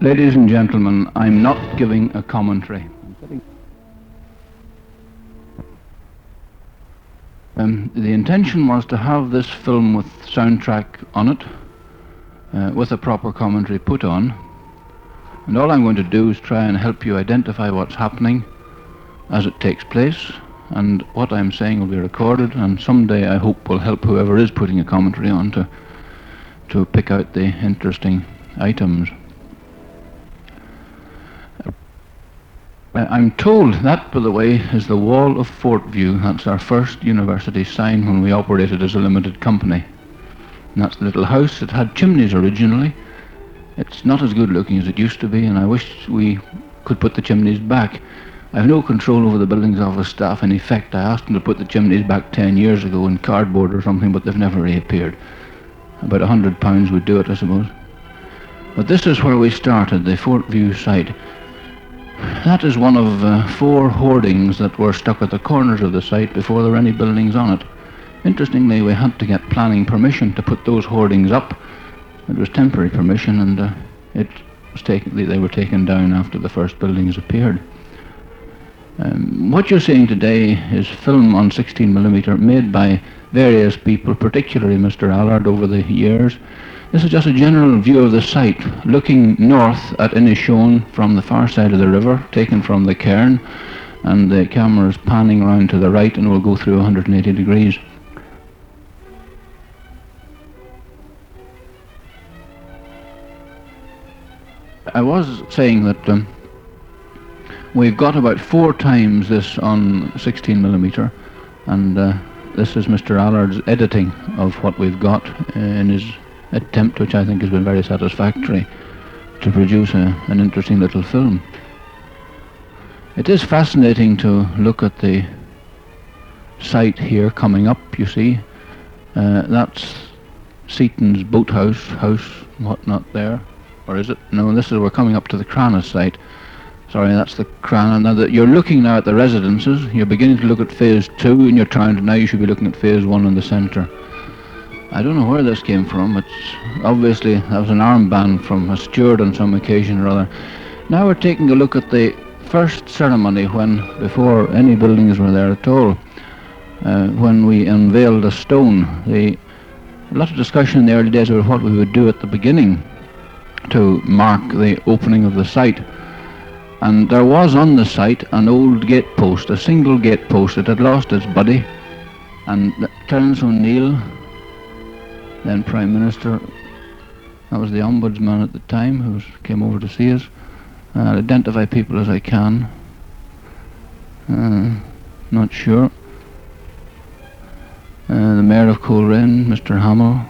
Ladies and gentlemen, I'm not giving a commentary. The intention was to have this film with soundtrack on it, with a proper commentary put on, and all I'm going to do is try and help you identify what's happening as it takes place, and what I'm saying will be recorded, and someday I hope will help whoever is putting a commentary on to pick out the interesting items. I'm told that, by the way, is the wall of Fort View. That's our first university sign when we operated as a limited company. And that's the little house. It had chimneys originally. It's not as good looking as it used to be, and I wish we could put the chimneys back. I have no control over the buildings office staff. In effect, I asked them to put the chimneys back 10 years ago in cardboard or something, but they've never reappeared. About £100 would do it, I suppose. But this is where we started, the Fort View site. That is one of 4 hoardings that were stuck at the corners of the site before there were any buildings on it. Interestingly, we had to get planning permission to put those hoardings up. It was temporary permission, and they were taken down after the first buildings appeared. What you're seeing today is film on 16mm made by various people, particularly Mr. Allard over the years. This is just a general view of the site, looking north at Inishowen from the far side of the river, taken from the cairn, and the camera is panning round to the right and will go through 180 degrees. I was saying that we've got about 4 times this on 16mm, and this is Mr. Allard's editing of what we've got in his attempt, which I think has been very satisfactory, to produce an interesting little film. It is fascinating to look at the site here coming up, you see. That's Seaton's boathouse, whatnot there. Or is it? No, we're coming up to the Crana site. Sorry, that's the Crana. Now that you're looking now at the residences, you're beginning to look at phase 2, and now you should be looking at phase 1 in the centre. I don't know where this came from. It's obviously, that was an armband from a steward on some occasion or other. Now we're taking a look at the first ceremony before any buildings were there at all, when we unveiled a stone. A lot of discussion in the early days about what we would do at the beginning to mark the opening of the site. And there was on the site an old gatepost, a single gatepost. It had lost its buddy, and Terence O'Neill, then Prime Minister, that was the Ombudsman at the time, who came over to see us. I'll identify people as I can. Not sure. The Mayor of Coleraine, Mr. Hamill.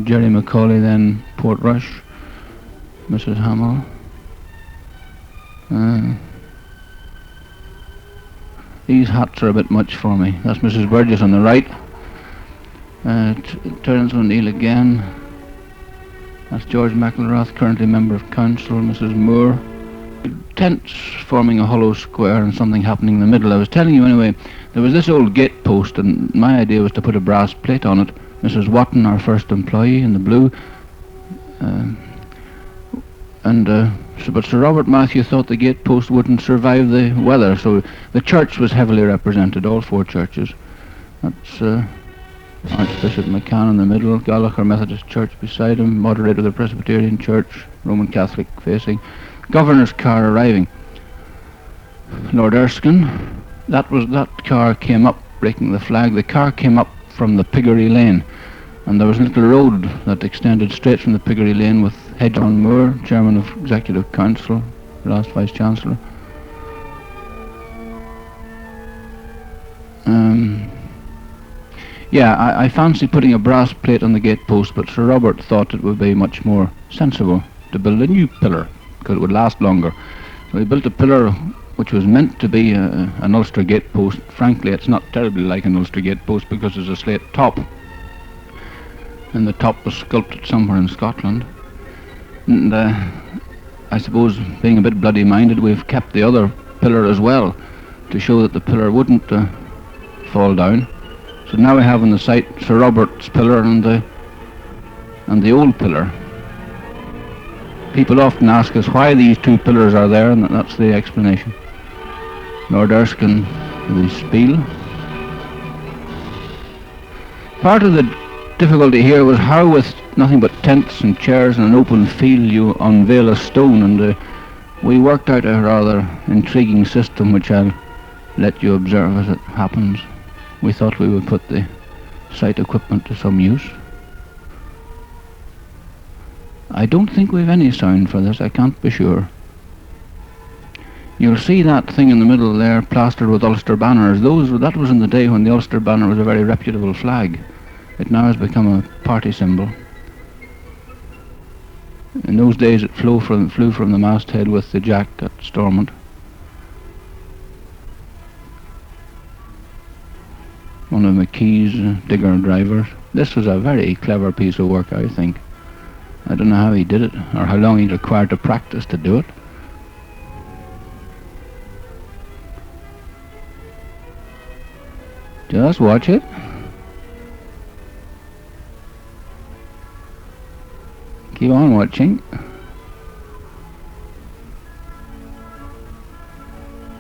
Jerry Macaulay, then Portrush. Mrs. Hamill. These hats are a bit much for me. That's Mrs. Burgess on the right. Terence O'Neill again. That's George McElrath, currently Member of Council. Mrs. Moore. Tents forming a hollow square and something happening in the middle. I was telling you anyway, there was this old gate post, and my idea was to put a brass plate on it. Mrs. Watton, our first employee in the blue. But Sir Robert Matthew thought the gate post wouldn't survive the weather, so the church was heavily represented, all 4 churches. That's Archbishop McCann in the middle, Gallagher Methodist Church beside him, moderator of the Presbyterian Church, Roman Catholic facing, governor's car arriving. Lord Erskine, that car came up breaking the flag. The car came up from the Piggery Lane, and there was a little road that extended straight from the Piggery Lane with John Moore, Chairman of Executive Council, last Vice Chancellor. I fancy putting a brass plate on the gatepost, but Sir Robert thought it would be much more sensible to build a new pillar, because it would last longer. So he built a pillar which was meant to be an Ulster gatepost. Frankly, it's not terribly like an Ulster gatepost because there's a slate top, and the top was sculpted somewhere in Scotland. And I suppose, being a bit bloody-minded, we've kept the other pillar as well to show that the pillar wouldn't fall down. So now we have on the site Sir Robert's pillar and the old pillar. People often ask us why these two pillars are there, and that's the explanation. Lord Erskine, the spiel. Part of the difficulty here was how, with nothing but tents and chairs and an open field, you unveil a stone, and we worked out a rather intriguing system which I'll let you observe as it happens. We thought we would put the site equipment to some use. I don't think we've any sound for this, I can't be sure. You'll see that thing in the middle there plastered with Ulster banners. That was in the day when the Ulster banner was a very reputable flag. It now has become a party symbol. In those days it flew from the masthead with the jack at Stormont. One of McKee's digger drivers. This was a very clever piece of work, I think. I don't know how he did it, or how long he required to practice to do it. Just watch it. Keep on watching.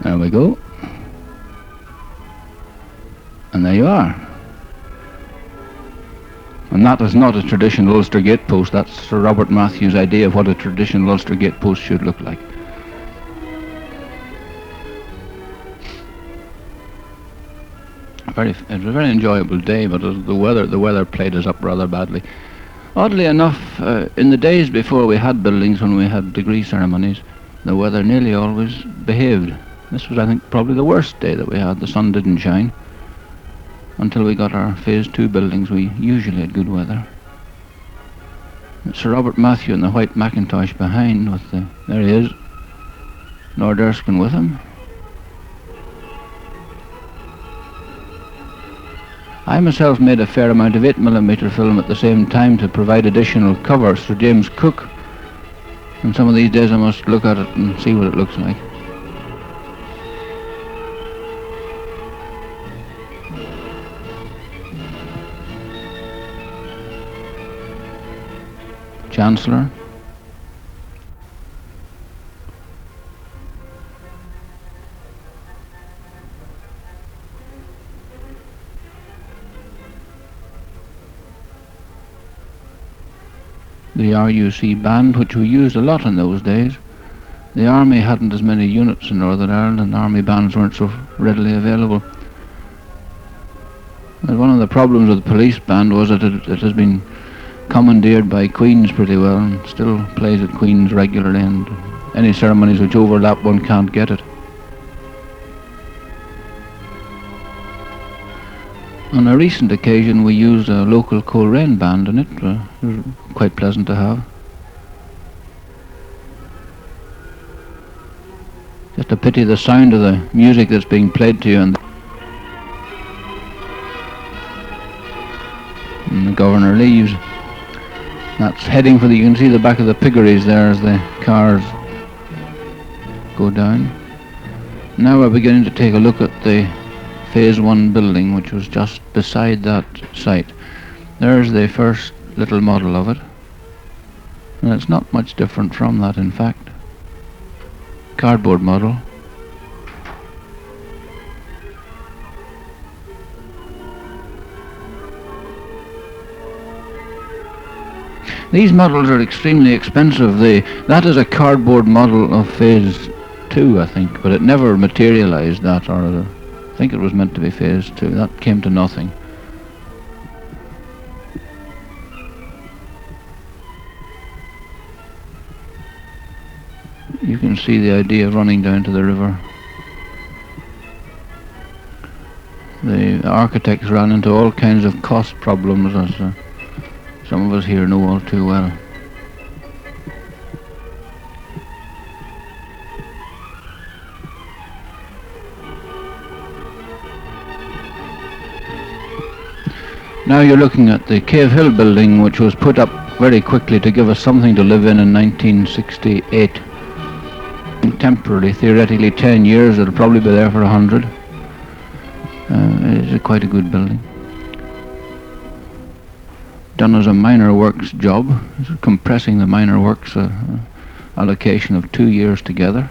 There we go. And there you are. And that is not a traditional Ulster gate post. That's Sir Robert Matthews' idea of what a traditional Ulster gate post should look like. It was a very enjoyable day, but the weather played us up rather badly. Oddly enough, in the days before we had buildings, when we had degree ceremonies, the weather nearly always behaved. This was, I think, probably the worst day that we had. The sun didn't shine. Until we got our Phase 2 buildings, we usually had good weather. Sir Robert Matthew in the white Macintosh behind, there he is, Lord Erskine with him. I myself made a fair amount of 8mm film at the same time to provide additional cover. Sir James Cook, and some of these days I must look at it and see what it looks like. Chancellor. The RUC band, which we used a lot in those days. The army hadn't as many units in Northern Ireland, and army bands weren't so readily available. And one of the problems with the police band was that it has been commandeered by Queen's pretty well, and still plays at Queen's regularly, and any ceremonies which overlap, one can't get it. On a recent occasion we used a local Coleraine band, and it was quite pleasant to have. Just a pity the sound of the music that's being played to you, and the governor leaves. That's heading for you can see the back of the piggeries there as the cars go down. Now we're beginning to take a look at the Phase 1 building, which was just beside that site. There's the first little model of it, and it's not much different from that, in fact. Cardboard model. These models are extremely expensive. That is a cardboard model of Phase 2, I think, but it never materialized, that, or I think it was meant to be Phase 2. That came to nothing. You can see the idea of running down to the river. The architects ran into all kinds of cost problems, as some of us here know all too well. Now you're looking at the Cave Hill building, which was put up very quickly to give us something to live in 1968. Temporarily, theoretically 10 years, it'll probably be there for 100. It's quite a good building. Done as a minor works job, compressing the minor works allocation of 2 years together.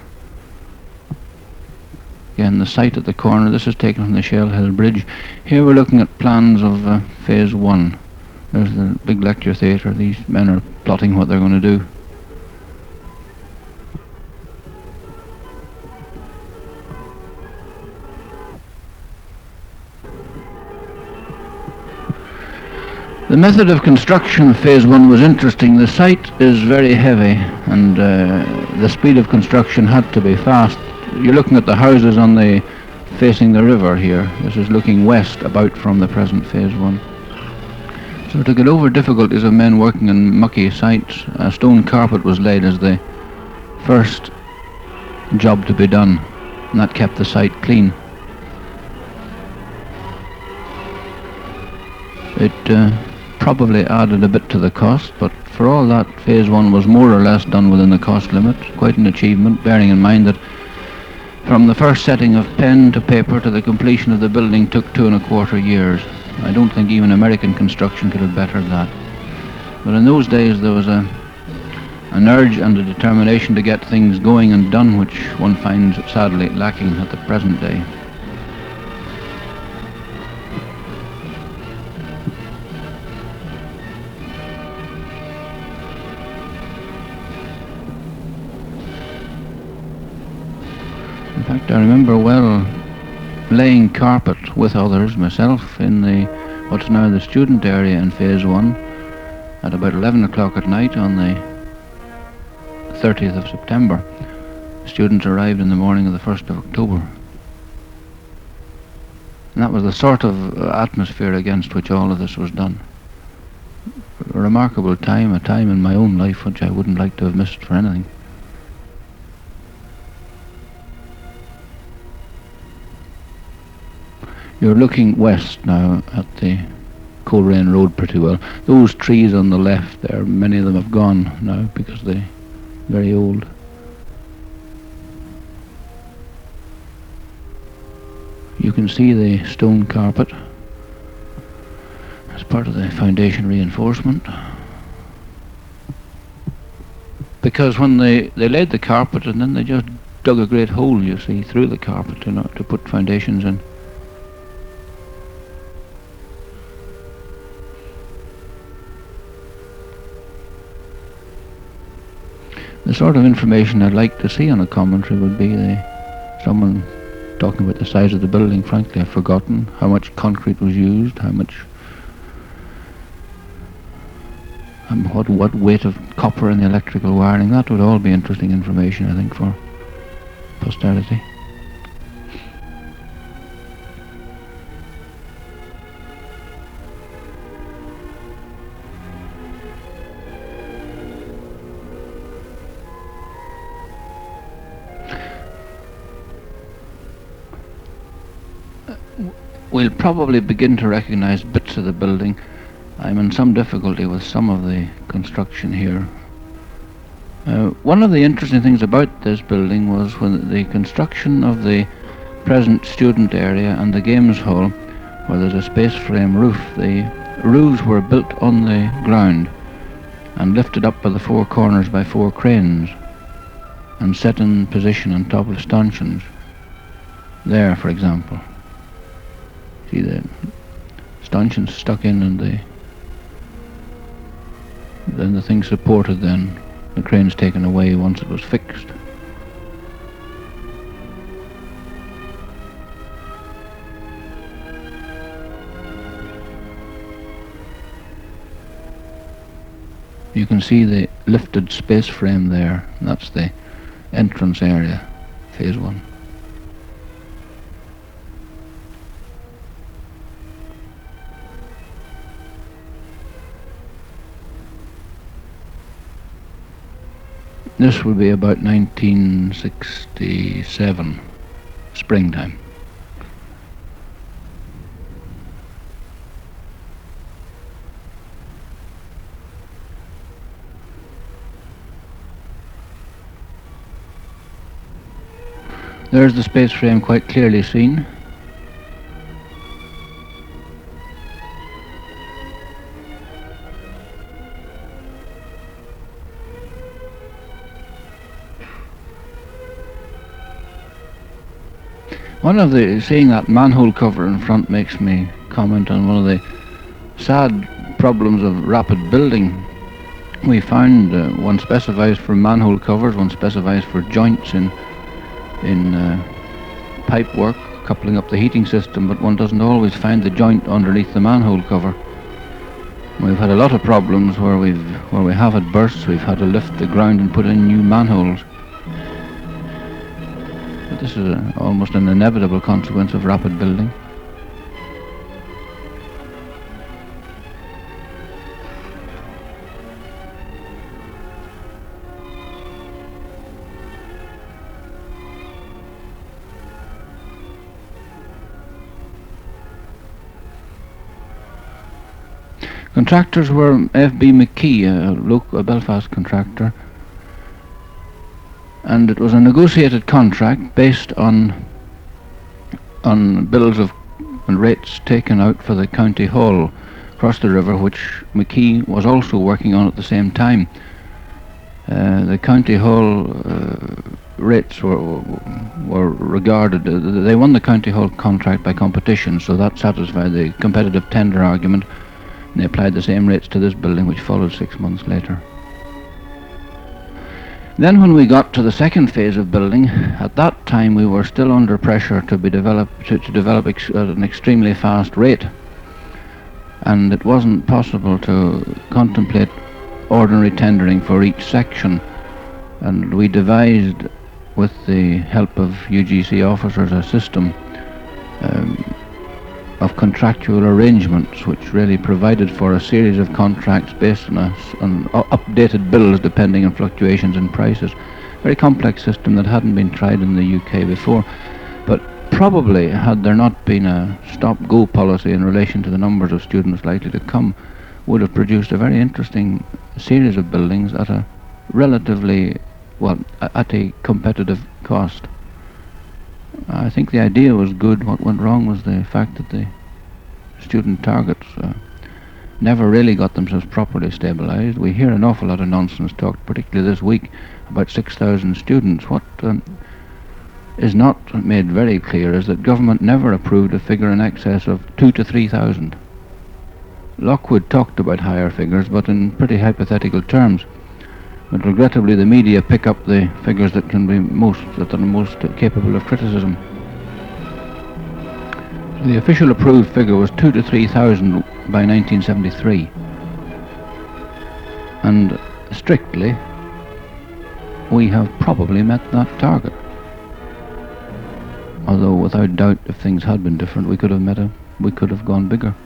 Again, the site at the corner, this is taken from the Shell Hill Bridge. Here we're looking at plans of phase 1. There's the big lecture theatre. These men are plotting what they're going to do. The method of construction of phase 1 was interesting. The site is very heavy, and the speed of construction had to be fast. You're looking at the houses on the facing the river here. This is looking west about from the present phase 1. So to get over difficulties of men working in mucky sites, a stone carpet was laid as the first job to be done, and that kept the site clean. It probably added a bit to the cost, but for all that, phase 1 was more or less done within the cost limit. Quite an achievement, bearing in mind that from the first setting of pen to paper to the completion of the building took 2¼ years. I don't think even American construction could have bettered that. But in those days there was an urge and a determination to get things going and done, which one finds sadly lacking at the present day. In fact, I remember well laying carpet with others myself in what's now the student area in phase 1 at about 11 o'clock at night on the 30th of September. Students arrived in the morning of the 1st of October. And that was the sort of atmosphere against which all of this was done. A remarkable time, a time in my own life which I wouldn't like to have missed for anything. You're looking west now at the Coleraine Road pretty well. Those trees on the left there, many of them have gone now because they're very old. You can see the stone carpet as part of the foundation reinforcement. Because when they laid the carpet and then they just dug a great hole, you see, through the carpet to put foundations in. The sort of information I'd like to see on a commentary would be someone talking about the size of the building. Frankly, I've forgotten how much concrete was used, how much, what weight of copper in the electrical wiring. That would all be interesting information, I think, for posterity. We'll probably begin to recognize bits of the building. I'm in some difficulty with some of the construction here. One of the interesting things about this building was when the construction of the present student area and the games hall, where there's a space frame roof, the roofs were built on the ground and lifted up by the four corners by 4 cranes and set in position on top of stanchions. There, for example. See the stanchions stuck in and then the thing supported, then the crane's taken away once it was fixed. You can see the lifted space frame there. That's the entrance area, phase 1. This would be about 1967, springtime. There's the space frame quite clearly seen. Seeing that manhole cover in front makes me comment on one of the sad problems of rapid building. We found one specifies for manhole covers, one specifies for joints in pipe work, coupling up the heating system, but one doesn't always find the joint underneath the manhole cover. We've had a lot of problems where we have had bursts. We've had to lift the ground and put in new manholes. But this is almost an inevitable consequence of rapid building. Contractors were F.B. McKee, a Belfast contractor, and it was a negotiated contract based on bills of and rates taken out for the county hall across the river, which McKee was also working on at the same time. The county hall rates were regarded. They won the county hall contract by competition, so that satisfied the competitive tender argument. They applied the same rates to this building, which followed 6 months later. Then when we got to the second phase of building, at that time we were still under pressure to develop at an extremely fast rate, and it wasn't possible to contemplate ordinary tendering for each section, and we devised, with the help of UGC officers, a system of contractual arrangements which really provided for a series of contracts based on updated bills depending on fluctuations in prices. Very complex system that hadn't been tried in the UK before, but probably had there not been a stop-go policy in relation to the numbers of students likely to come, would have produced a very interesting series of buildings at a relatively, at a competitive cost. I think the idea was good. What went wrong was the fact that the student targets never really got themselves properly stabilized. We hear an awful lot of nonsense talked, particularly this week, about 6,000 students. What is not made very clear is that government never approved a figure in excess of 2,000 to 3,000. Lockwood talked about higher figures, but in pretty hypothetical terms. But regrettably, the media pick up the figures that are most capable of criticism. The official approved figure was 2,000 to 3,000 by 1973, and strictly, we have probably met that target. Although, without doubt, if things had been different, we could have gone bigger.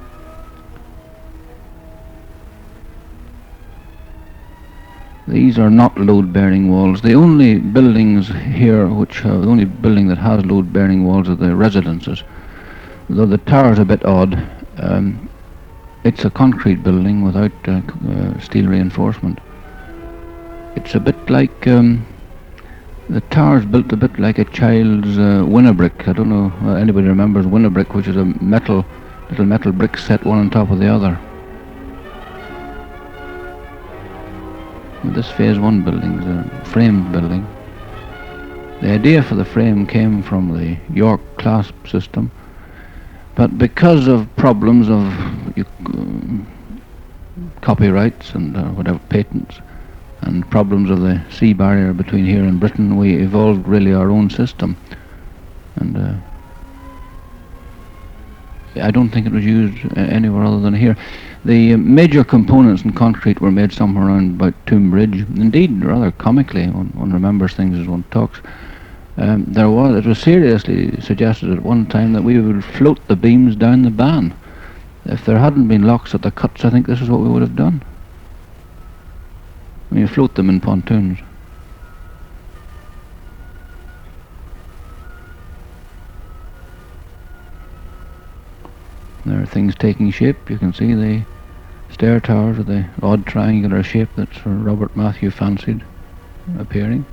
These are not load-bearing walls. The only buildings here the only building that has load-bearing walls are the residences. Though the tower is a bit odd, it's a concrete building without steel reinforcement. It's a bit like, the tower's built a bit like a child's Winnabrick. I don't know anybody remembers Winnabrick, which is a little metal bricks set one on top of the other. This phase 1 building is a framed building. The idea for the frame came from the York clasp system, but because of problems of copyrights and whatever patents, and problems of the sea barrier between here and Britain, we evolved really our own system, and I don't think it was used anywhere other than here. The major components in concrete were made somewhere around about Tombridge. Indeed, rather comically, one remembers things as one talks. It was seriously suggested at one time that we would float the beams down the Bann. If there hadn't been locks at the cuts, I think this is what we would have done. You float them in pontoons. There are things taking shape. You can see the stair towers of the odd triangular shape that Sir Robert Matthew fancied appearing.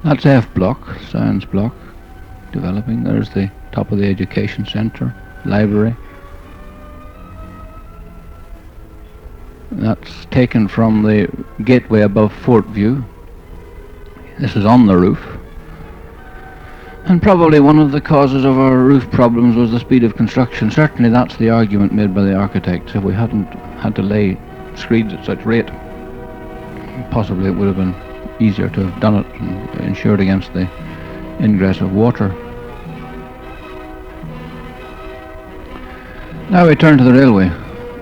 That's F block, science block, developing. There's the top of the education centre, library. That's taken from the gateway above Fort View. This is on the roof. And probably one of the causes of our roof problems was the speed of construction. Certainly that's the argument made by the architects. If we hadn't had to lay screeds at such rate, possibly it would have been easier to have done it and ensured against the ingress of water. Now we turn to the railway,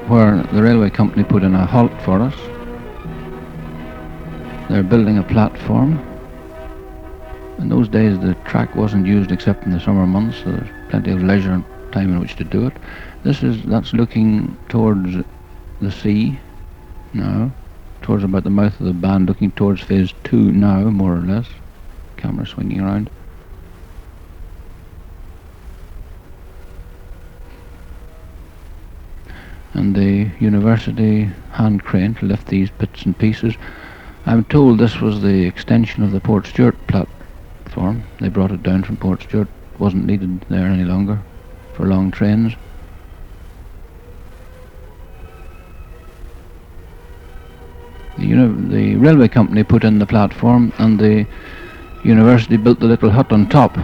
where the railway company put in a halt for us. They're building a platform. In those days the track wasn't used except in the summer months, so there's plenty of leisure and time in which to do it. That's looking towards the sea now, towards about the mouth of the band, looking towards phase 2 now, more or less. Camera swinging around. And the university hand crane to lift these bits and pieces. I'm told this was the extension of the Port Stewart platform. They brought it down from Port Stewart. It wasn't needed there any longer for long trains. The railway company put in the platform, and the university built the little hut on top,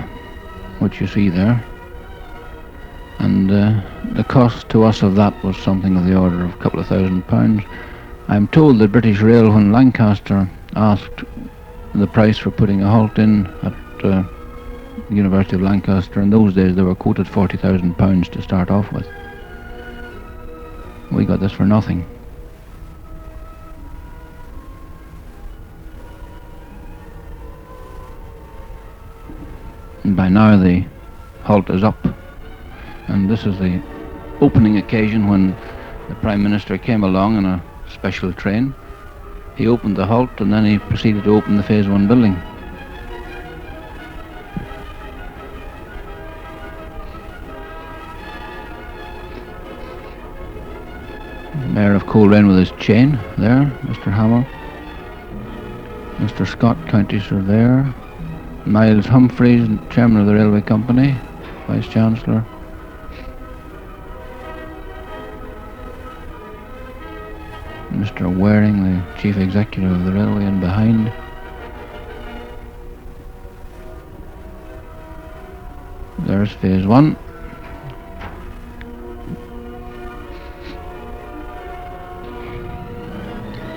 which you see there. And the cost to us of that was something of the order of a couple of £1,000. I'm told that British Rail, when Lancaster asked the price for putting a halt in at the University of Lancaster, in those days they were quoted £40,000 to start off with. We got this for nothing. And by now the halt is up, and this is the opening occasion when the Prime Minister came along in a special train. He opened the halt and then he proceeded to open the phase 1 building. Mayor of Coleraine with his chain there, Mr. Hammer. Mr. Scott, County Surveyor. Miles Humphreys, Chairman of the Railway Company, Vice Chancellor. Mr. Waring, the Chief Executive of the Railway, and behind. There's phase 1.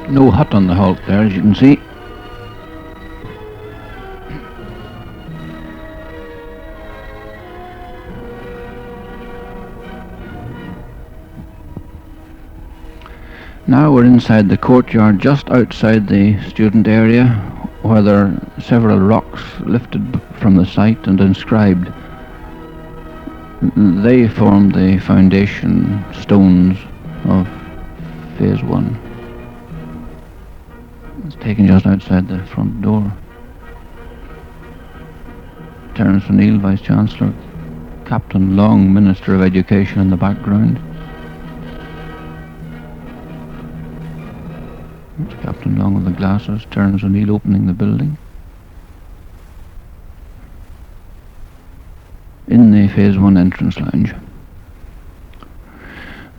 No hut on the halt there, as you can see. Now we're inside the courtyard, just outside the student area, where there are several rocks lifted from the site and inscribed. They formed the foundation stones of phase 1. It's taken just outside the front door. Terence O'Neill, Vice Chancellor. Captain Long, Minister of Education, in the background. It's Captain Long with the glasses, Terence O'Neill opening the building. In the phase 1 entrance lounge.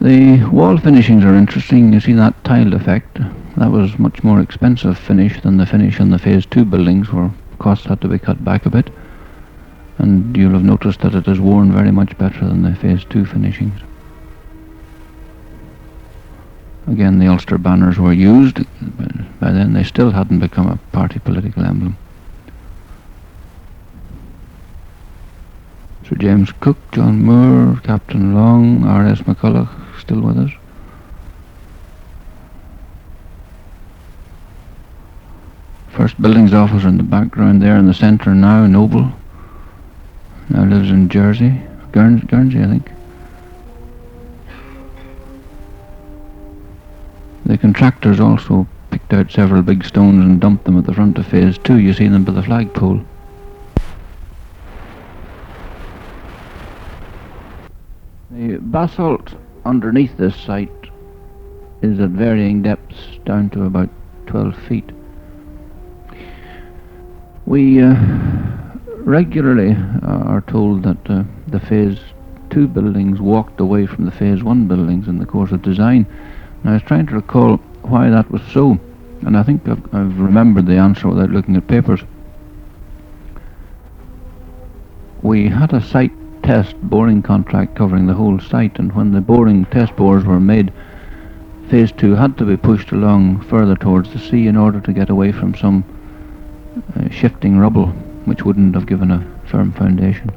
The wall finishings are interesting. You see that tiled effect. That was much more expensive finish than the finish in the phase 2 buildings, where costs had to be cut back a bit. And you'll have noticed that it is worn very much better than the phase 2 finishings. Again, the Ulster banners were used, but by then they still hadn't become a party political emblem. Sir James Cook, John Moore, Captain Long, R.S. McCulloch, still with us. First Buildings Officer in the background there in the centre now, Noble. Now lives in Jersey, Guernsey I think. The contractors also picked out several big stones and dumped them at the front of phase 2. You see them by the flagpole. The basalt underneath this site is at varying depths down to about 12 feet. We regularly are told that the phase 2 buildings walked away from the phase 1 buildings in the course of design. And I was trying to recall why that was so, and I think I've remembered the answer without looking at papers. we had a site test boring contract covering the whole site, and when the boring test bores were made, phase 2 had to be pushed along further towards the sea in order to get away from some shifting rubble which wouldn't have given a firm foundation.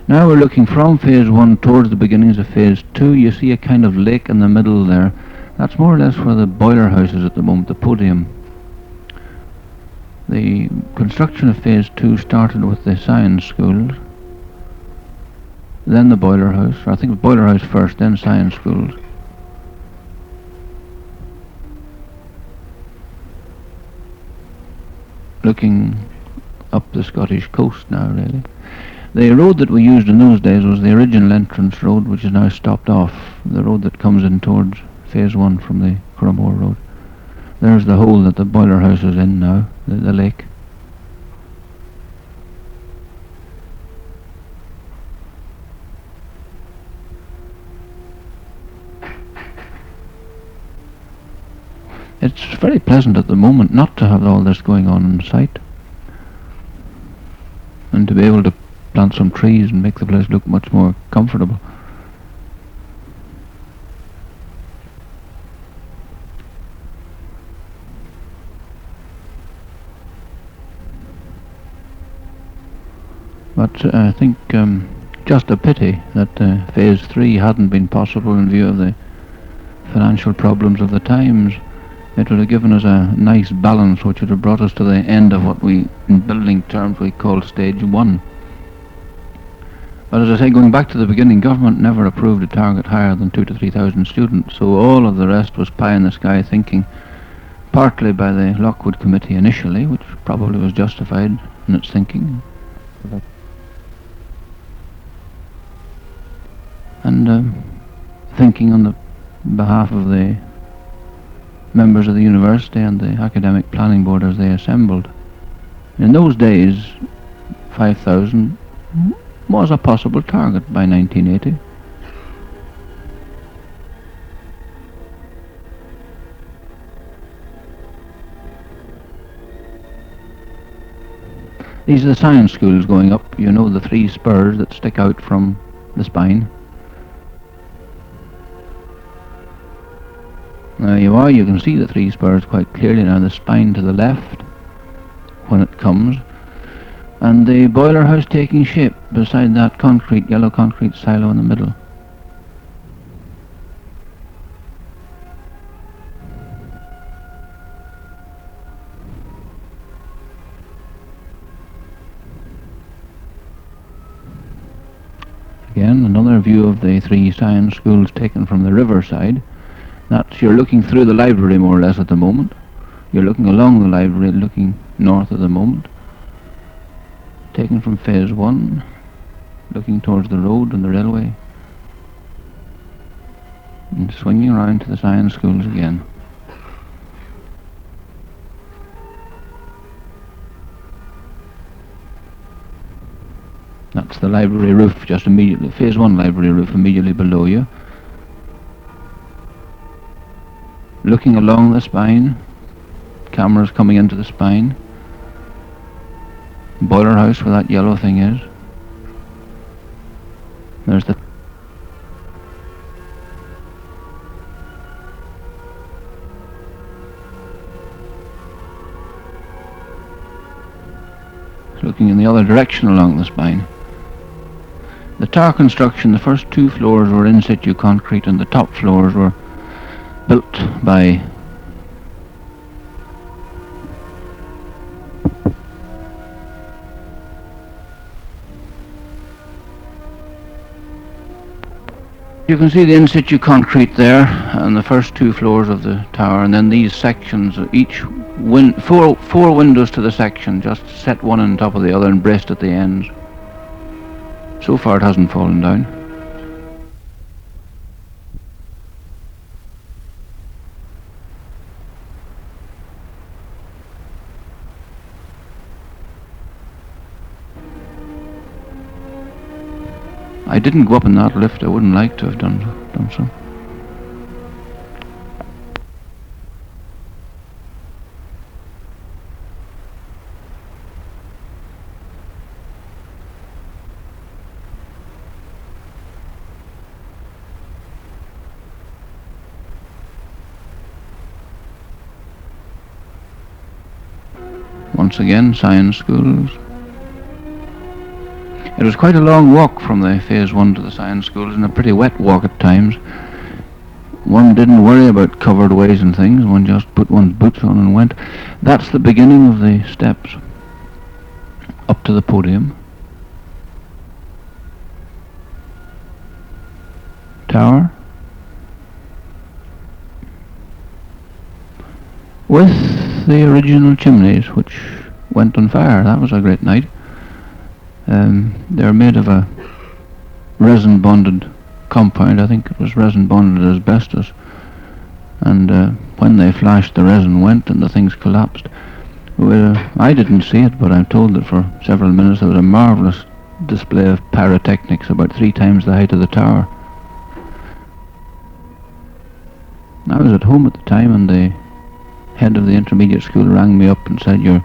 Now we're looking from phase 1 towards the beginnings of phase 2. You see a kind of lake in the middle there. That's more or less where the boiler house is at the moment, the podium. The construction of phase 2 started with the science schools, then the boiler house, or I think the boiler house first, then science schools. Looking up the Scottish coast now, really. The road that we used in those days was the original entrance road, which is now stopped off, the road that comes in towards phase 1 from the Crumore Road. There's the hole that the boiler house is in now, the lake. It's very pleasant at the moment not to have all this going on site, and to be able to plant some trees and make the place look much more comfortable. But I think just a pity that phase 3 hadn't been possible in view of the financial problems of the times. It would have given us a nice balance which would have brought us to the end of what we, in building terms, we call stage 1. But as I say, going back to the beginning, government never approved a target higher than 2,000 to 3,000 students, so all of the rest was pie in the sky thinking, partly by the Lockwood Committee initially, which probably was justified in its thinking, and thinking on the behalf of the members of the university and the academic planning board as they assembled. In those days, 5,000 was a possible target by 1980. These are the science schools going up. You know the 3 spurs that stick out from the spine. There you are, you can see the 3 spurs quite clearly now, the spine to the left when it comes, and the boiler house taking shape beside that concrete, yellow concrete silo in the middle. Again, another view of the 3 science schools taken from the riverside. That's, you're looking through the library more or less at the moment. You're looking along the library, looking north at the moment. Taken from phase 1, looking towards the road and the railway, and swinging around to the science schools again. That's the library roof just immediately, phase 1 library roof immediately below you. Looking along the spine, cameras coming into the spine. Boiler house where that yellow thing is. There's the looking in the other direction along the spine. The tower construction, the first 2 floors were in situ concrete, and the top floors were built by you can see the in situ concrete there and the first 2 floors of the tower, and then these sections, each four windows to the section, just set one on top of the other and braced at the ends. So far it hasn't fallen down. I didn't go up in that lift. I wouldn't like to have done so. Once again, science schools. It was quite a long walk from the Phase 1 to the science schools, and a pretty wet walk at times. One didn't worry about covered ways and things. One just put one's boots on and went. That's the beginning of the steps up to the podium. Tower. With the original chimneys, which went on fire. That was a great night. They're made of a resin bonded compound. I think it was resin bonded asbestos, and when they flashed, the resin went and the things collapsed. I didn't see it, but I'm told that for several minutes there was a marvellous display of pyrotechnics, about 3 times the height of the tower. I was at home at the time, and the head of the intermediate school rang me up and said, "Your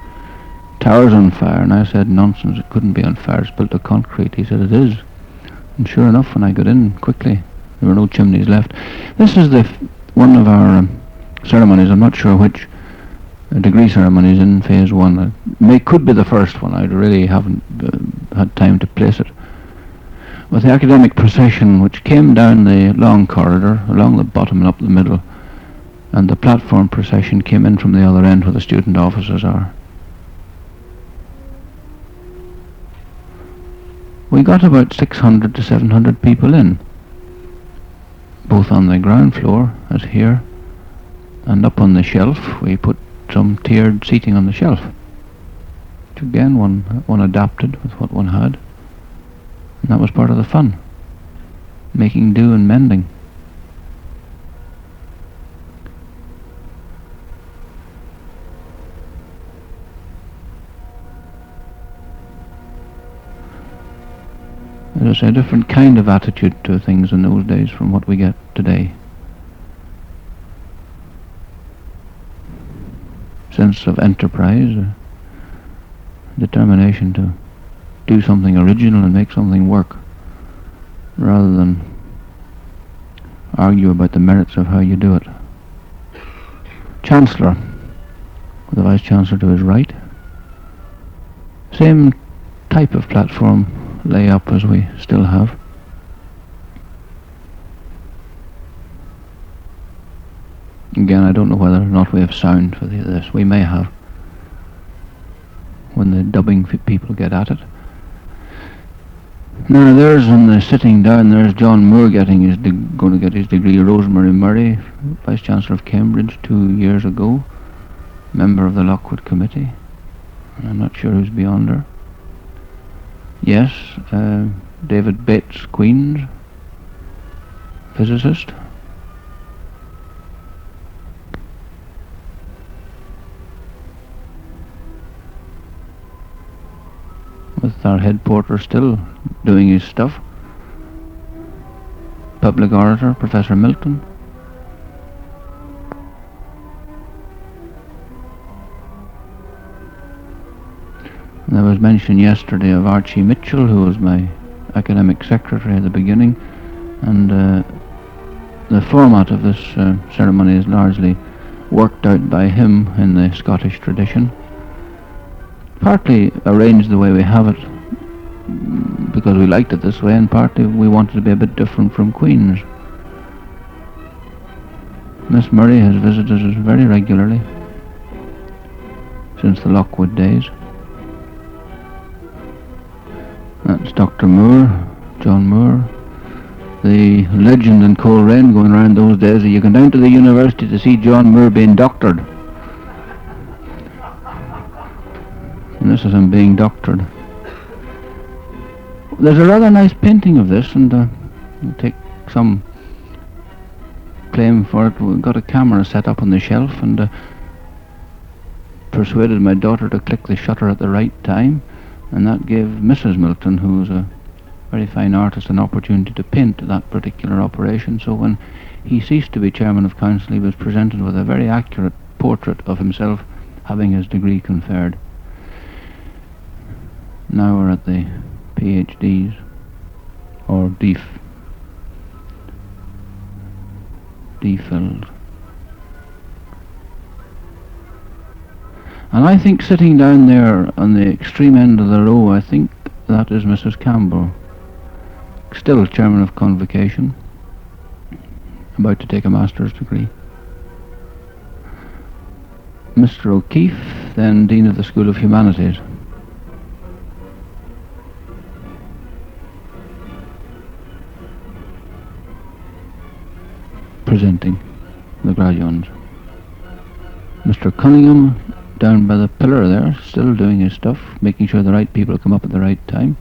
tower's on fire." And I said, "Nonsense, it couldn't be on fire, it's built of concrete." He said, "It is." And sure enough, when I got in quickly, there were no chimneys left. This is one of our ceremonies. I'm not sure which degree ceremonies in Phase 1. Could be the first one. I really haven't had time to place it. With the academic procession, which came down the long corridor, along the bottom and up the middle, and the platform procession came in from the other end where the student offices are. We got about 600 to 700 people in, both on the ground floor, as here, and up on the shelf. We put some tiered seating on the shelf, which again one adapted with what one had, and that was part of the fun, making do and mending. There's a different kind of attitude to things in those days from what we get today. Sense of enterprise, determination to do something original and make something work, rather than argue about the merits of how you do it. Chancellor, the Vice Chancellor to his right. Same type of platform lay up as we still have. Again, I don't know whether or not we have sound for this. We may have, when the dubbing people get at it. Now there's, in the sitting down, there's John Moore going to get his degree. Rosemary Murray, Vice Chancellor of Cambridge 2 years ago, member of the Lockwood Committee. I'm not sure who's beyond her. Yes, David Bates Queen's, physicist. With our head porter still doing his stuff. Public orator, Professor Milton. There was mention yesterday of Archie Mitchell, who was my academic secretary at the beginning, and the format of this ceremony is largely worked out by him in the Scottish tradition. Partly arranged the way we have it because we liked it this way, and partly we wanted to be a bit different from Queen's. Miss Murray has visited us very regularly since the Lockwood days. That's Dr. Moore, John Moore, the legend in Coleraine going around those days. You go down to the university to see John Moore being doctored. And this is him being doctored. There's a rather nice painting of this, and I'll take some claim for it. We've got a camera set up on the shelf, and persuaded my daughter to click the shutter at the right time, and that gave Mrs. Milton, who's a very fine artist, an opportunity to paint that particular operation. So when he ceased to be chairman of council, he was presented with a very accurate portrait of himself having his degree conferred. Now we're at the PhDs, or DPhil. And I think sitting down there on the extreme end of the row, I think that is Mrs. Campbell, still chairman of convocation, about to take a master's degree. Mr. O'Keefe, then Dean of the School of Humanities. Presenting the graduates. Mr. Cunningham, down by the pillar there, still doing his stuff, making sure the right people come up at the right time.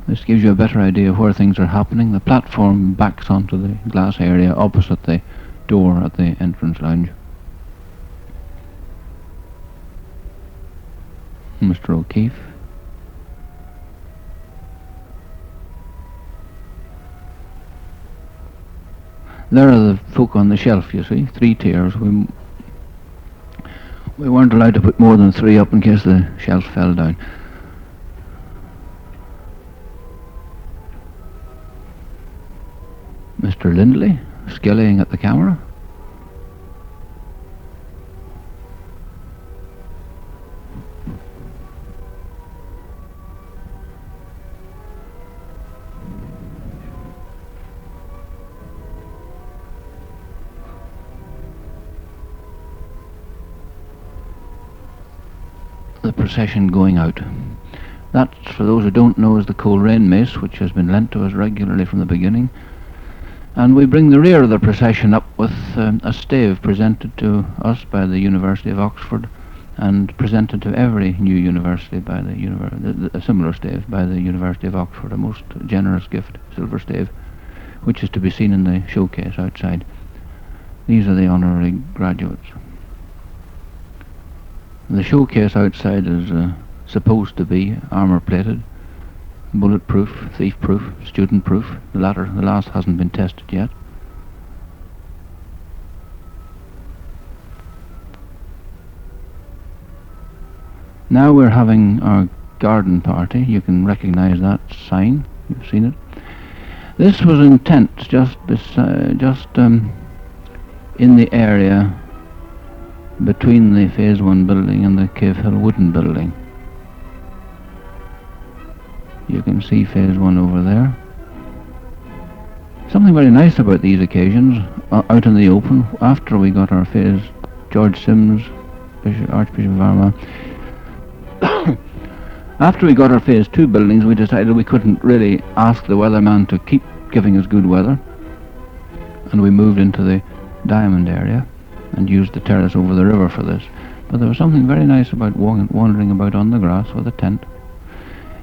This gives you a better idea of where things are happening. The platform backs onto the glass area opposite the door at the entrance lounge. Mr. O'Keefe. There are the folk on the shelf, you see, 3 tiers. We weren't allowed to put more than 3 up in case the shelf fell down. Mr. Lindley, skillying at the camera. The procession going out. That, for those who don't know, is the Coleraine Mace, which has been lent to us regularly from the beginning. And we bring the rear of the procession up with a stave presented to us by the University of Oxford, and presented to every new university by a similar stave by the University of Oxford, a most generous gift, silver stave, which is to be seen in the showcase outside. These are the honorary graduates. The showcase outside is supposed to be armour-plated, bulletproof, thief-proof, student-proof. The last hasn't been tested yet. Now we're having our garden party. You can recognise that sign. You've seen it. This was in tents just in the area between the Phase 1 building and the Cave Hill wooden building. You can see Phase 1 over there. Something very nice about these occasions, out in the open, after we got our phase, George Sims, Archbishop of Armagh, after we got our Phase 2 buildings, we decided we couldn't really ask the weatherman to keep giving us good weather, and we moved into the Diamond area and used the terrace over the river for this. But there was something very nice about wandering about on the grass with a tent.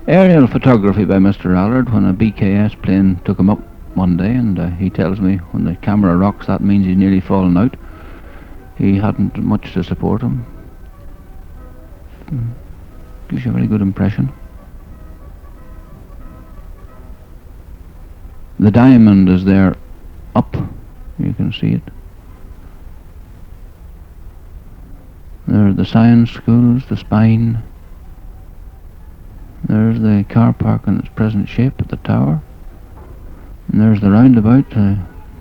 Aerial photography by Mr. Allard when a BKS plane took him up one day, and he tells me when the camera rocks that means he's nearly fallen out. He hadn't much to support him. Gives you a very good impression. The diamond is there up, you can see it. There are the science schools, the spine. There's the car park in its present shape at the tower. And there's the roundabout,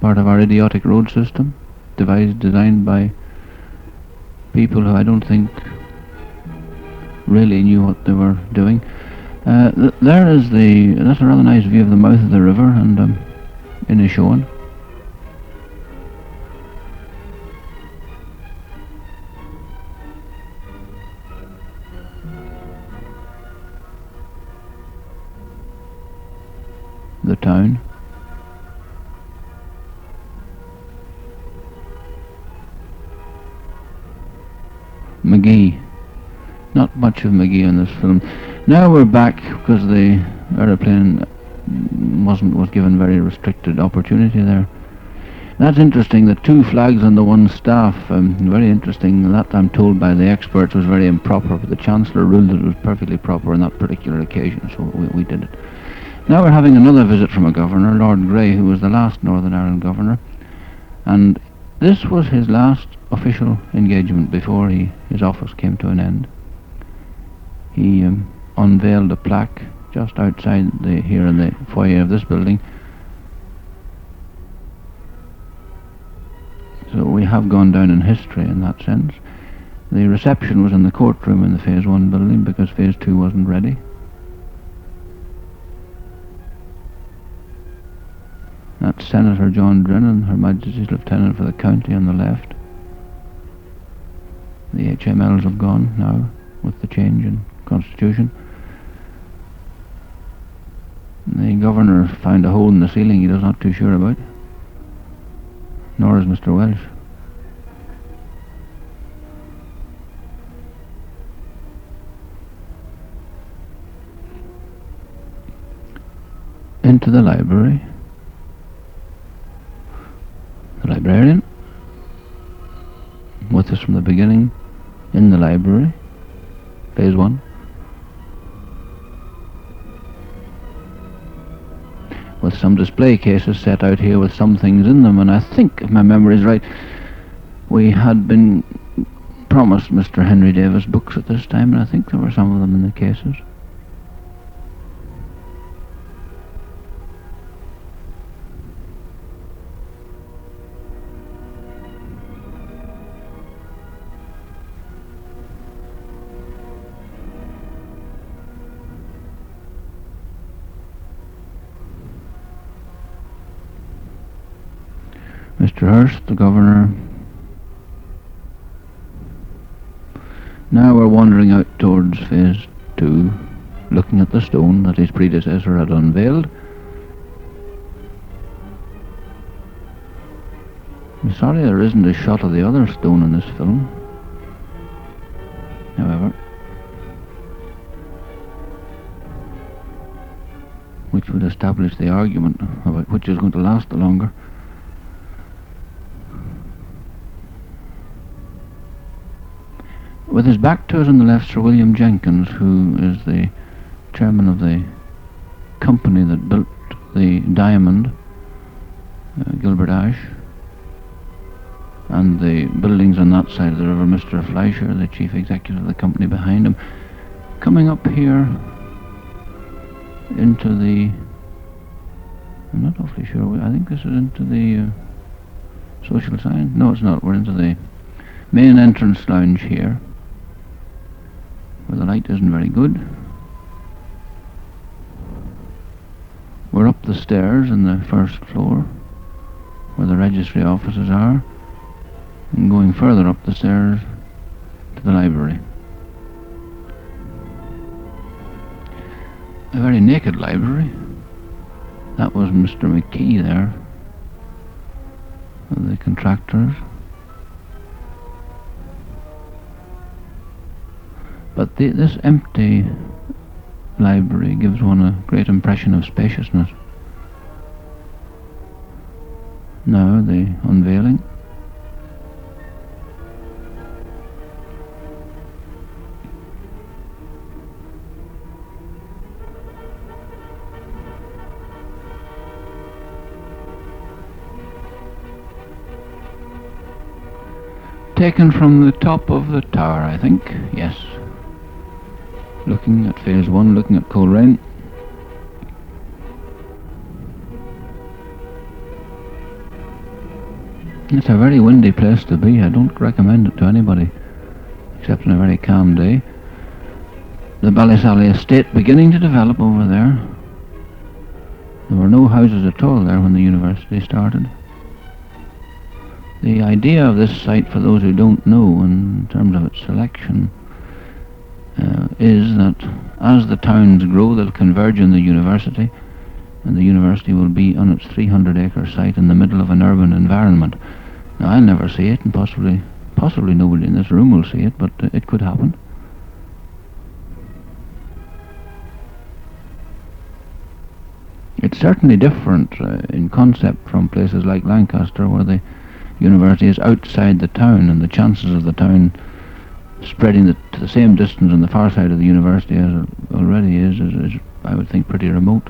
part of our idiotic road system, designed by people who I don't think really knew what they were doing. That's a rather nice view of the mouth of the river, and in Ishowen. The town. McGee. Not much of McGee in this film. Now we're back because the aeroplane was given very restricted opportunity there. That's interesting, the 2 flags on the 1 staff, very interesting. That, I'm told by the experts, was very improper, but the Chancellor ruled that it was perfectly proper on that particular occasion, so we did it. Now we're having another visit from a governor, Lord Grey, who was the last Northern Ireland governor, and this was his last official engagement before his office came to an end. He unveiled a plaque just outside here in the foyer of this building. So we have gone down in history in that sense. The reception was in the courtroom in the Phase 1 building because Phase 2 wasn't ready. That's Senator John Drennan, Her Majesty's Lieutenant for the county on the left. The HMLs have gone now with the change in constitution. The governor found a hole in the ceiling he was not too sure about, nor is Mr. Welsh. Into the library. The librarian, with us from the beginning, in the library, Phase 1. With some display cases set out here with some things in them, and I think, if my memory is right, we had been promised Mr. Henry Davis books at this time, and I think there were some of them in the cases. Mr. Hurst, the governor. Now we're wandering out towards Phase 2, looking at the stone that his predecessor had unveiled. I'm sorry there isn't a shot of the other stone in this film, however, which would establish the argument about which is going to last the longer. With his back to us on the left, Sir William Jenkins, who is the chairman of the company that built the diamond, Gilbert Ash, and the buildings on that side of the river, Mr. Fleischer, the chief executive of the company behind him. Coming up here into the, I'm not awfully sure, I think this is into the social science, no it's not, we're into the main entrance lounge here, where the light isn't very good. We're up the stairs in the first floor, where the registry offices are, and going further up the stairs to the library. A very naked library. That was Mr. McKee there, of the contractors. But this empty library gives one a great impression of spaciousness. Now the unveiling. Taken from the top of the tower, I think, yes. Looking at Phase 1, looking at Coleraine. It's a very windy place to be. I don't recommend it to anybody, except on a very calm day. The Ballysally estate beginning to develop over there. There were no houses at all there when the university started. The idea of this site, for those who don't know, in terms of its selection, is that as the towns grow, they'll converge in the university, and the university will be on its 300-acre site in the middle of an urban environment. Now, I'll never see it, and possibly nobody in this room will see it, but it could happen. It's certainly different in concept from places like Lancaster, where the university is outside the town, and the chances of the town spreading to the same distance on the far side of the university as it already is, I would think, pretty remote.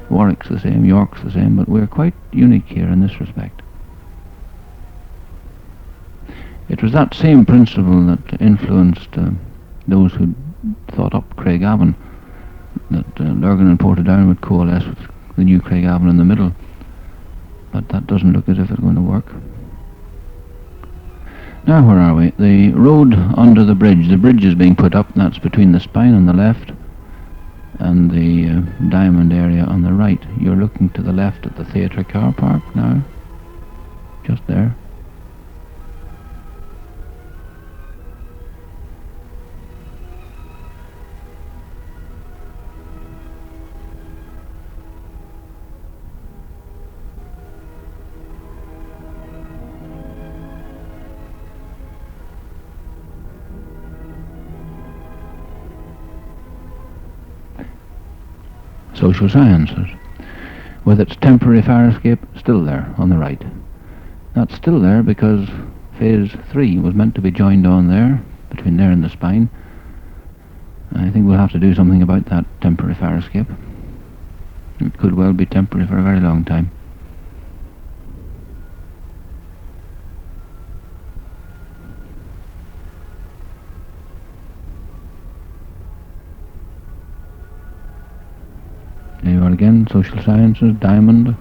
Warwick's the same, York's the same, but we're quite unique here in this respect. It was that same principle that influenced those who thought up Craigavon, that Lurgan and Portadown would coalesce with the new Craigavon in the middle. But that doesn't look as if it's going to work. Now where are we? The road under the bridge. The bridge is being put up, and that's between the spine on the left and the diamond area on the right. You're looking to the left at the theatre car park now. Just there. Social Sciences, with its temporary fire escape still there on the right. That's still there because phase 3 was meant to be joined on there, between there and the spine. I think we'll have to do something about that temporary fire escape. It could well be temporary for a very long time. There you are again, Social Sciences, Diamond.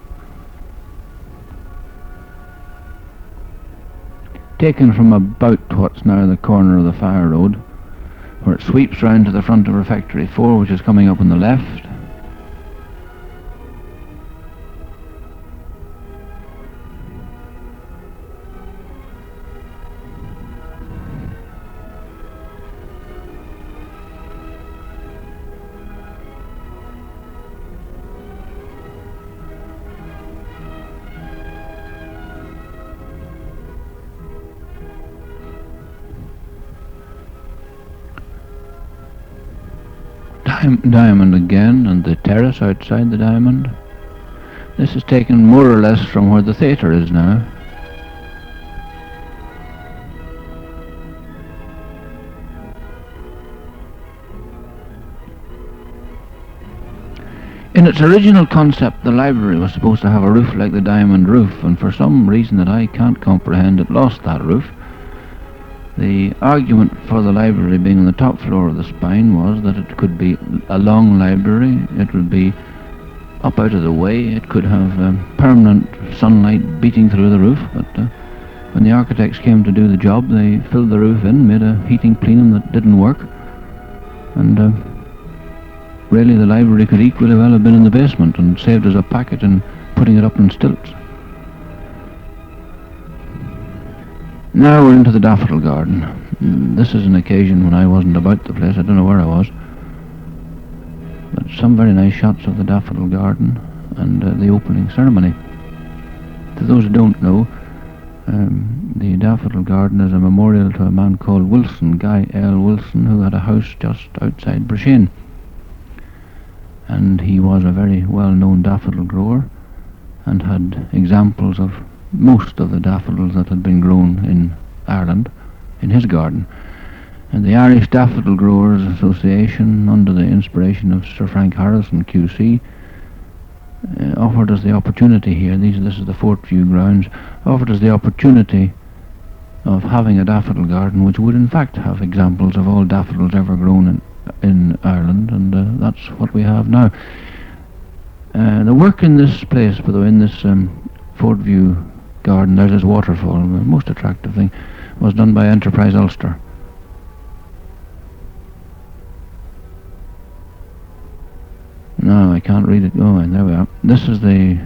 Taken from about what's now the corner of the fire road, where it sweeps round to the front of Refectory 4, which is coming up on the left. Diamond again, and the terrace outside the diamond. This is taken more or less from where the theatre is now. In its original concept, the library was supposed to have a roof like the diamond roof, and for some reason that I can't comprehend, it lost that roof. The argument for the library being on the top floor of the spine was that it could be a long library, it would be up out of the way, it could have permanent sunlight beating through the roof, but when the architects came to do the job, they filled the roof in, made a heating plenum that didn't work, and really the library could equally well have been in the basement and saved us a packet in putting it up on stilts. Now we're into the daffodil garden. This is an occasion when I wasn't about the place, I don't know where I was. But some very nice shots of the daffodil garden and the opening ceremony. To those who don't know, the daffodil garden is a memorial to a man called Wilson, Guy L. Wilson, who had a house just outside Brashane. And he was a very well-known daffodil grower and had examples of most of the daffodils that had been grown in Ireland in his garden. And the Irish Daffodil Growers Association, under the inspiration of Sir Frank Harrison QC, offered us the opportunity here, this is the Fort View grounds, offered us the opportunity of having a daffodil garden which would in fact have examples of all daffodils ever grown in Ireland, and that's what we have now. The work in this place, by the way, in this Fort View garden, there's this waterfall, the most attractive thing, was done by Enterprise Ulster. No, I can't read it. Oh, and there we are. This is the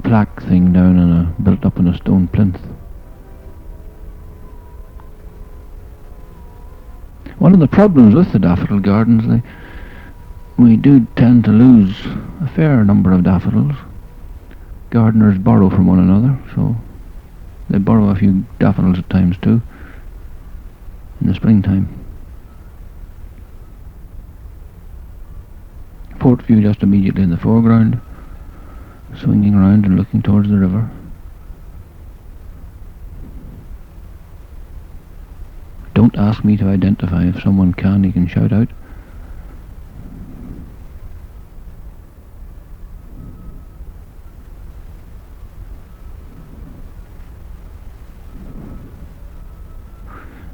plaque thing down built up in a stone plinth. One of the problems with the daffodil gardens, we do tend to lose a fair number of daffodils. Gardeners borrow from one another, so they borrow a few daffodils at times too, in the springtime. Fort View just immediately in the foreground, swinging around and looking towards the river. Don't ask me to identify. If someone can, he can shout out.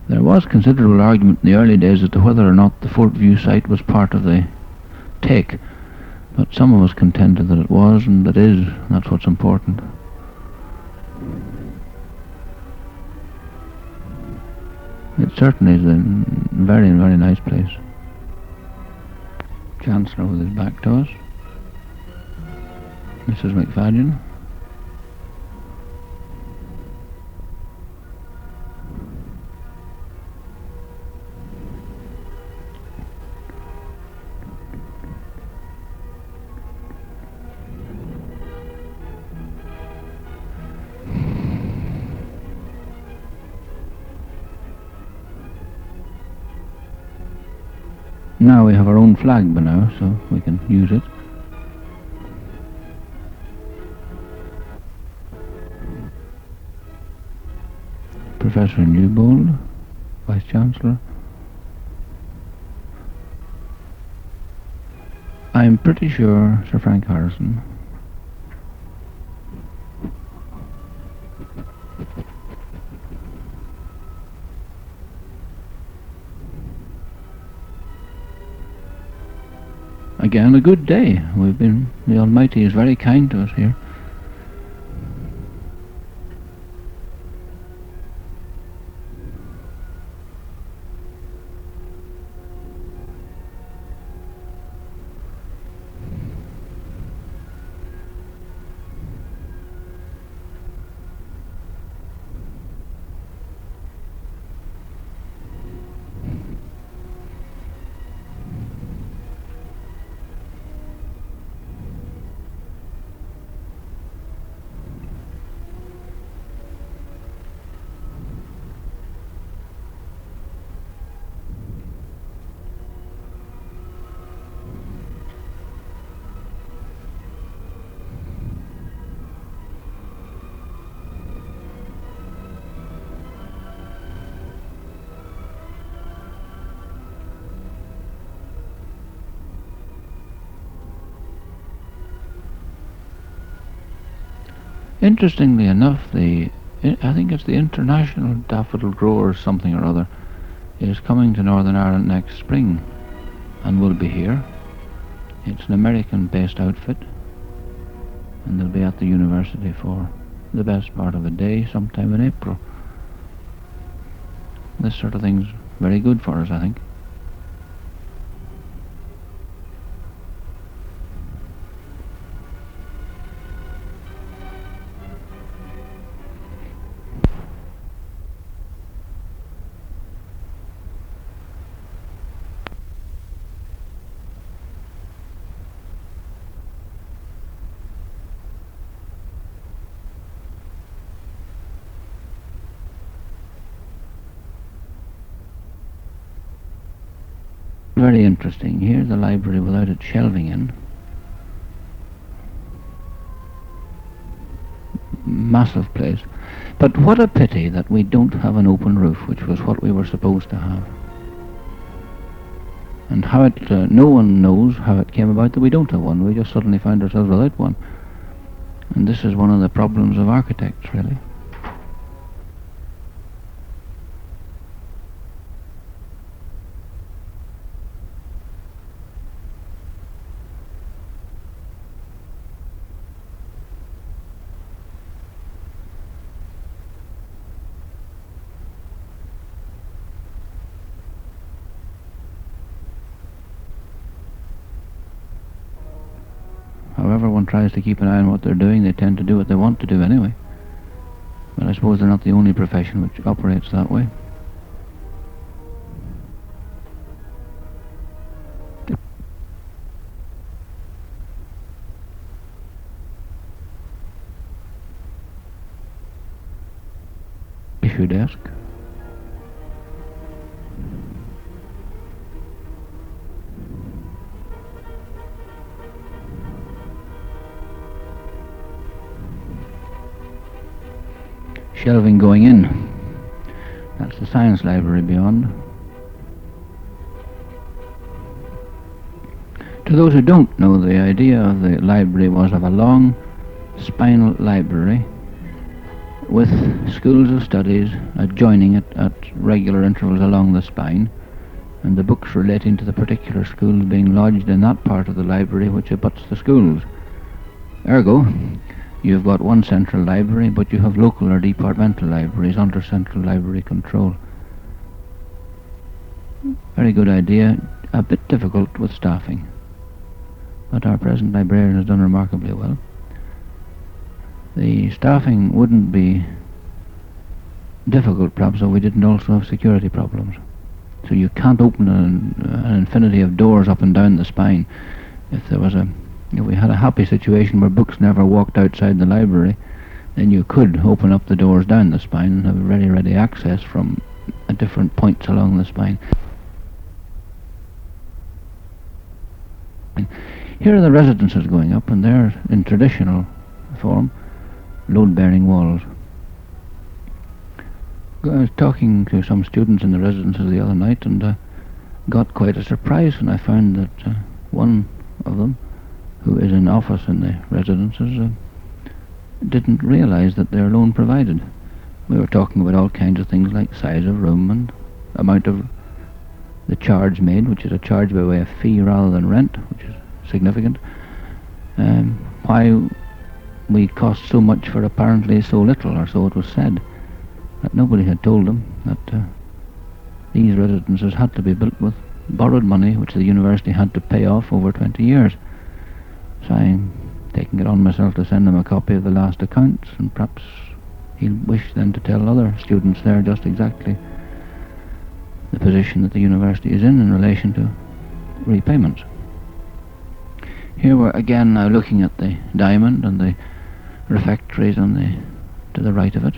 There was considerable argument in the early days as to whether or not the Fort View site was part of the take, but some of us contended that it was, and that is. That's what's important. It certainly is a very, very nice place. Chancellor with his back to us. Mrs. McFadden. Now we have our own flag by now, so we can use it. Professor Newbold, Vice Chancellor. I'm pretty sure Sir Frank Harrison. Again, a good day. The Almighty is very kind to us here. Interestingly enough, I think it's the International Daffodil Growers something or other is coming to Northern Ireland next spring and will be here. It's an American-based outfit, and they'll be at the university for the best part of a day sometime in April. This sort of thing's very good for us, I think. Very interesting. Here's the library without its shelving in. Massive place. But what a pity that we don't have an open roof, which was what we were supposed to have. And how it, no one knows how it came about that we don't have one. We just suddenly find ourselves without one. And this is one of the problems of architects, really. However one tries to keep an eye on what they're doing, they tend to do what they want to do anyway. But I suppose they're not the only profession which operates that way. Issue desk. Shelving going in. That's the science library beyond. To those who don't know, the idea of the library was of a long spinal library with schools of studies adjoining it at regular intervals along the spine, and the books relating to the particular schools being lodged in that part of the library which abuts the schools. Ergo, you've got one central library, but you have local or departmental libraries under central library control. Very good idea, a bit difficult with staffing, but our present librarian has done remarkably well. The staffing wouldn't be difficult perhaps if we didn't also have security problems. So you can't open an infinity of doors up and down the spine. If we had a happy situation where books never walked outside the library, then you could open up the doors down the spine and have ready access from different points along the spine. Here are the residences going up, and they're in traditional form, load-bearing walls. I was talking to some students in the residences the other night, and got quite a surprise when I found that one of them, who is in office in the residences, didn't realise that they're loan provided. We were talking about all kinds of things like size of room and amount of the charge made, which is a charge by way of fee rather than rent, which is significant. Why we cost so much for apparently so little, or so it was said. That nobody had told them that these residences had to be built with borrowed money, which the university had to pay off over 20 years. So I'm taking it on myself to send him a copy of the last accounts, and perhaps he'll wish then to tell other students there just exactly the position that the university is in relation to repayments. Here we're again now looking at the diamond and the refectories to the right of it.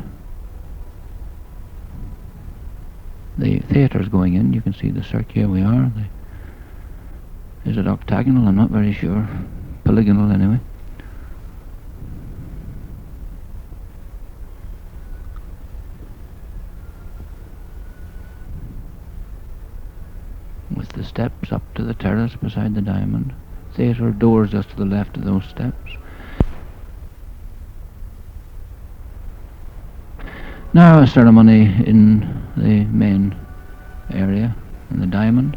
The theatre's going in. You can see the circuit. Here we are. Is it octagonal? I'm not very sure. Polygonal anyway. With the steps up to the terrace beside the diamond. Theatre doors just to the left of those steps. Now a ceremony in the main area, in the diamond.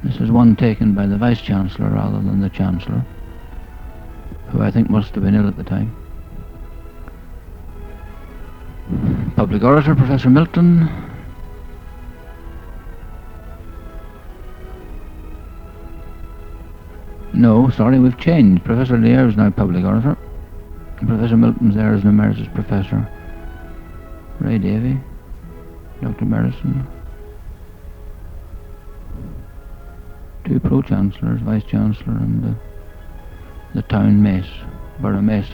This is one taken by the Vice-Chancellor rather than the Chancellor, who I think must have been ill at the time. Public Orator, Professor Milton. No, sorry, we've changed. Professor Lear is now Public Orator. Professor Milton's there as an Emeritus Professor. Ray Davy, Dr. Merrison. Two Pro-Chancellors, Vice-Chancellor and the Town Mace, Borough Mace.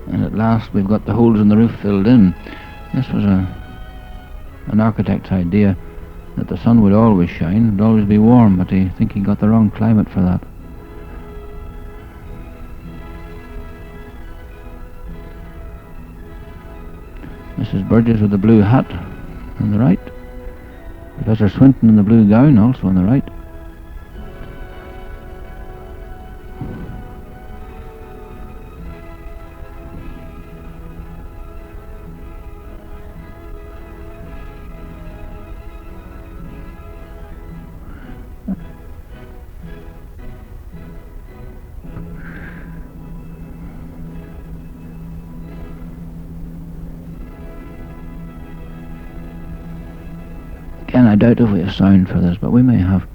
And at last we've got the holes in the roof filled in. This was an architect's idea, that the sun would always shine and always be warm, but I think he got the wrong climate for that. Mrs. Burgess with the blue hat on the right. Professor Swinton in the blue gown also on the right. Again, I doubt if we have sound for this, but we may have.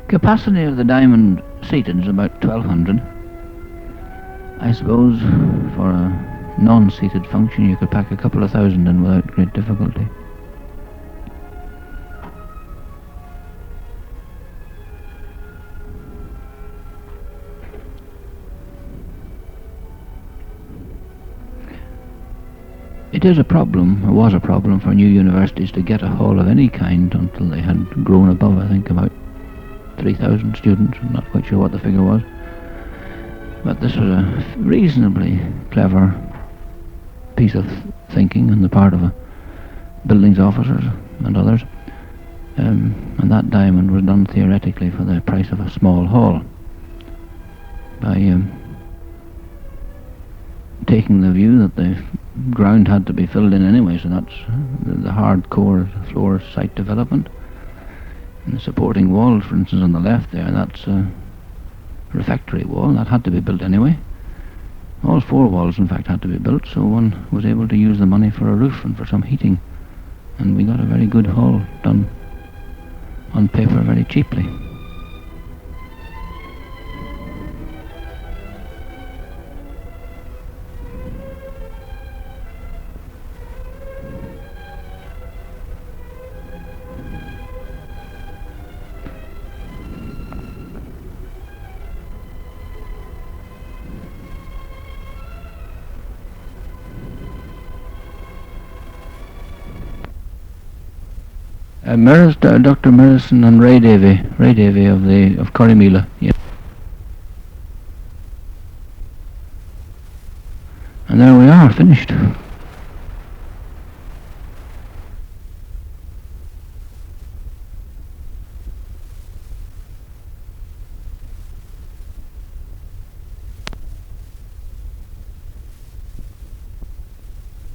Capacity of the diamond seated is about 1,200, I suppose for a non-seated function you could pack a couple of thousand in without great difficulty. It is a problem, or was a problem, for new universities to get a hall of any kind until they had grown above, I think, about 3,000 students. I'm not quite sure what the figure was. But this was a reasonably clever piece of thinking on the part of buildings officers and others. And that diamond was done theoretically for the price of a small hall. By taking the view that the ground had to be filled in anyway, so that's the hard core floor site development. And the supporting walls, for instance, on the left there, that's a refectory wall, that had to be built anyway. All four walls, in fact, had to be built, so one was able to use the money for a roof and for some heating. And we got a very good hall done on paper very cheaply. Dr. Merrison and Ray Davy of Corrymeela. Yeah. And there we are, finished.